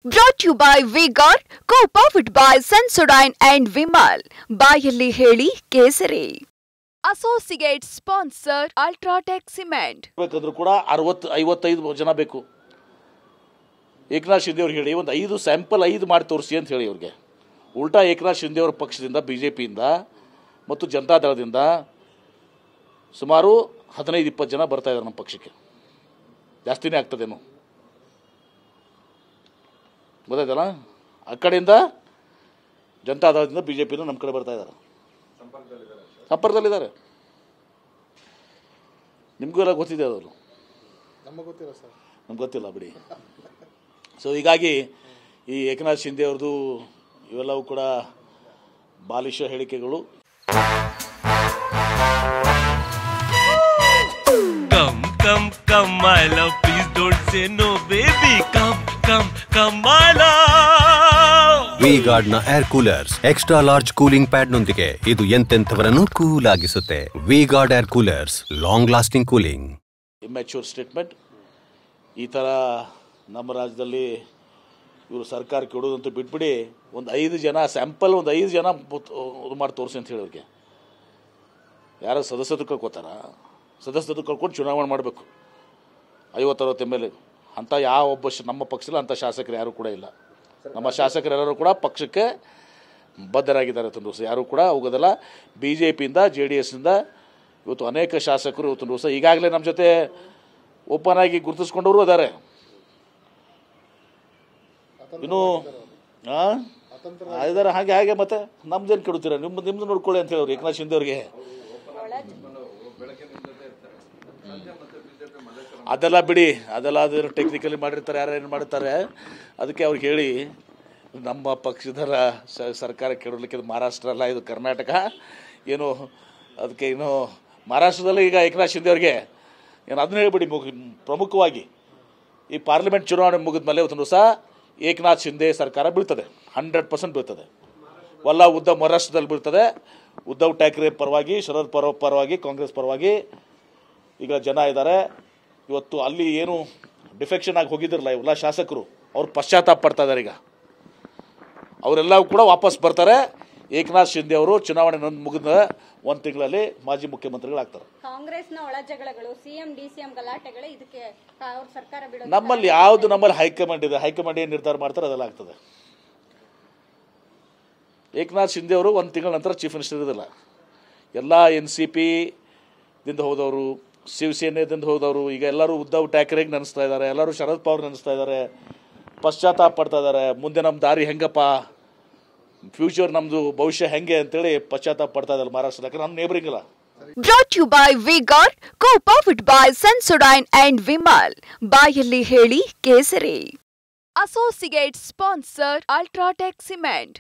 Brought to you by V-Guard, co-powered by Sensodyne and Vimal. ಬಾಯಲ್ಲಿ ಹೇಳಿ ಕೇಸರಿ. Associate sponsor Ultratech Cement. ಬೇಕಂದ್ರೂ ಕೂಡ 60-55 ಜನ ಬೇಕು. ಏಕನಾಥ್ ಶಿಂದೆ ಅವರು ಹೇಳಿ ಒಂದು 5 ಸ್ಯಾಂಪಲ್ 5 ಮಾಡಿ ತೋರಿಸಿ ಅಂತ ಹೇಳಿ ಅವ್ರಿಗೆ. ಉಲ್ಟಾ ಏಕನಾಥ್ ಶಿಂದೆ ಅವರ ಪಕ್ಷದಿಂದ ಬಿಜೆಪಿಯಿಂದ ಮತ್ತು ಜನತಾ ದಳದಿಂದ ಸುಮಾರು 15-20 ಜನ ಬರ್ತಾ ಇದ್ದಾರೆ ನಮ್ಮ ಪಕ್ಷಕ್ಕೆ. ಜಾಸ್ತಿನೇ ಆಗ್ತದೇನೋ ಗೊತ್ತಾಯ್ತಲ್ಲ. ಆ ಕಡೆಯಿಂದ ಜನತಾ ದಳದಿಂದ ಬಿಜೆಪಿನ ನಮ್ಮ ಕಡೆ ಬರ್ತಾ ಇದ್ದಾರೆ, ಸಂಪರ್ಕದಲ್ಲಿದ್ದಾರೆ. ನಿಮಗೂ ಎಲ್ಲ ಗೊತ್ತಿದೆ ಅವರು, ನಮ್ಗೆ ಗೊತ್ತಿಲ್ಲ ಬಿಡಿ. ಸೊ ಹೀಗಾಗಿ ಈ ಏಕನಾಥ್ ಶಿಂದೆ ಅವ್ರದ್ದು ಇವೆಲ್ಲವೂ ಕೂಡ ಬಾಲಿಶ ಹೇಳಿಕೆಗಳು. Come, come, my love, please don't say no, baby. Come, my love. V-Guard ನ air coolers extra large cooling pad ನೊಂದಿಗೆ ಇದು ಎಂತೆಂಥವರನ್ನು ಕೂಲ್ ಆಗಿಸುತ್ತೆ. V-Guard air coolers, long lasting cooling. Immature statement. ಈ ಥರ ನಮ್ಮ ರಾಜ್ಯದಲ್ಲಿ ಇವರು ಸರ್ಕಾರಕ್ಕೆ ಕೊಡೋದಂತೂ ಬಿಟ್ಬಿಡಿ, ಒಂದು 5 ಜನ ಸ್ಯಾಂಪಲ್, ಒಂದು 5 ಜನ ಮಾಡಿ ತೋರಿಸಿ ಅಂತ ಹೇಳೋರಿಗೆ. ಯಾರೋ ಸದಸ್ಯರು ಕಳ್ಕೊತಾರ, ಸದಸ್ಯರು ಕಳ್ಕೊಂಡು ಚುನಾವಣೆ ಮಾಡಬೇಕು. 50-60 MLA ಅಂಥ ಯಾವ ಒಬ್ಬ ನಮ್ಮ ಪಕ್ಷದಲ್ಲಿ ಅಂಥ ಶಾಸಕರು ಯಾರೂ ಕೂಡ ಇಲ್ಲ. ನಮ್ಮ ಶಾಸಕರೆಲ್ಲರೂ ಕೂಡ ಪಕ್ಷಕ್ಕೆ ಬದ್ಧರಾಗಿದ್ದಾರೆ. ಇವತ್ತು ದಿವಸ ಯಾರೂ ಕೂಡ ಹೋಗೋದಲ್ಲ. BJPಯಿಂದ JDSನಿಂದ ಇವತ್ತು ಅನೇಕ ಶಾಸಕರು ಇವತ್ತು ದಿವಸ ಈಗಾಗಲೇ ನಮ್ಮ ಜೊತೆ ಓಪನ್ ಆಗಿ ಗುರುತಿಸ್ಕೊಂಡವರು ಇದ್ದಾರೆ. ಇನ್ನು ಇದ್ದಾರೆ ಹಾಗೆ ಮತ್ತೆ ನಮ್ದೇನು ಕೆಡುತ್ತೀರ, ನಿಮ್ದು ನೋಡ್ಕೊಳ್ಳಿ ಅಂತ ಹೇಳೋರು ಏಕನಾಥ್ ಶಿಂದೆ ಅವ್ರಿಗೆ. ಅದೆಲ್ಲ ಬಿಡಿ, ಅದೆಲ್ಲ ಅದೇನು ಟೆಕ್ನಿಕಲಿ ಮಾಡಿರ್ತಾರೆ, ಯಾರೇನು ಮಾಡ್ತಾರೆ. ಅದಕ್ಕೆ ಅವ್ರಿಗೆ ಹೇಳಿ ನಮ್ಮ ಪಕ್ಷದ ಸರ್ಕಾರ ಕೆಡಲಿಕ್ಕೆ ಮಹಾರಾಷ್ಟ್ರ ಅಲ್ಲ, ಇದು ಕರ್ನಾಟಕ. ಏನು ಅದಕ್ಕೆ ಇನ್ನು ಮಹಾರಾಷ್ಟ್ರದಲ್ಲಿ ಈಗ ಏಕನಾಥ್ ಶಿಂದೆ ಅವ್ರಿಗೆ ಏನು ಅದನ್ನ ಹೇಳ್ಬಿಡಿ. ಪ್ರಮುಖವಾಗಿ ಈ ಪಾರ್ಲಿಮೆಂಟ್ ಚುನಾವಣೆ ಮುಗಿದ ಮೇಲೆ ಇವತ್ತು ದಿವಸ ಏಕನಾಥ್ ಶಿಂದೆ ಸರ್ಕಾರ ಬೀಳ್ತದೆ, 100% ಬೀಳ್ತದೆ. ಉದ್ಧವ್ ಮಹಾರಾಷ್ಟ್ರದಲ್ಲಿ ಬೀಳ್ತದೆ. ಉದ್ಧವ್ ಠಾಕ್ರೆ ಪರವಾಗಿ, ಶರದ್ ಪರವಾಗಿ, ಕಾಂಗ್ರೆಸ್ ಪರವಾಗಿ ಈಗ ಜನ ಇದ್ದಾರೆ. ಇವತ್ತು ಅಲ್ಲಿ ಏನು ಡಿಫೆಕ್ಷನ್ ಆಗಿ ಹೋಗಿದ್ದಿರಲ್ಲ ಇವೆಲ್ಲ ಶಾಸಕರು, ಅವ್ರು ಪಶ್ಚಾತ್ತಾಪ ಪಡ್ತಾ ಇದ್ದಾರೆ. ಈಗ ಅವರೆಲ್ಲವೂ ಕೂಡ ವಾಪಸ್ ಬರ್ತಾರೆ. ಏಕನಾಥ್ ಶಿಂದೆ ಅವರು ಚುನಾವಣೆ ಮುಗಿದ 1 ತಿಂಗಳಲ್ಲಿ ಮಾಜಿ ಮುಖ್ಯಮಂತ್ರಿಗಳಾಗ್ತಾರೆ. ಕಾಂಗ್ರೆಸ್ನ ಒಳಜಗಳಗಳು, CM DCM ಗಲಾಟೆಗಳು ಇದಕ್ಕೆ ಅವ್ರ ಸರ್ಕಾರ ಬಿಡೋದು. ನಮ್ಮಲ್ಲಿ ಯಾವುದು, ನಮ್ಮಲ್ಲಿ ಹೈಕಮಾಂಡ್ ಇದೆ. ಹೈಕಮಾಂಡ್ ಏನು ನಿರ್ಧಾರ ಮಾಡ್ತಾರೆ ಅದೆಲ್ಲ ಆಗ್ತದೆ. ಏಕನಾಥ್ ಶಿಂದೆ ಅವರು 1 ತಿಂಗಳ ನಂತರ ಚೀಫ್ ಮಿನಿಸ್ಟರ್ ಇರೋದಿಲ್ಲ. ಎಲ್ಲ NCP ದಿಂದ ಹೋದವರು, ಶಿವಸೇನೆದಿಂದ ಹೋದವರು ಈಗ ಎಲ್ಲರೂ ಉದ್ಧವ್ ಠಾಕ್ರೆಗೆ ನೆನೆಸ್ತಾ ಇದ್ದಾರೆ, ಎಲ್ಲರೂ ಶರದ್ ಪವಾರ್ ನೆನೆಸ್ತಾ ಇದ್ದಾರೆ, ಪಶ್ಚಾತ್ತಾಪ ಪಡ್ತಾ ಇದ್ದಾರೆ. ಮುಂದೆ ನಮ್ಮ ದಾರಿ ಹೆಂಗಪ್ಪ, ಫ್ಯೂಚರ್ ನಮ್ಮದು ಭವಿಷ್ಯ ಹೆಂಗೆ ಅಂತೇಳಿ ಪಶ್ಚಾತ್ತಾಪ ಪಡ್ತಾ ಇದ್ದಾರೆ ಮಹಾರಾಷ್ಟ್ರಕ್ಕೆ. ನಮ್ಮ ನೇಬರಿಂಗ್ ಇಲ್ಲ. Brought to you by V-Guard, co-powered by Sensodyne and Vimal. ಬಾಯಲ್ಲಿ ಹೇಳಿ ಕೇಸರಿ. Associate sponsor Ultratech Cement.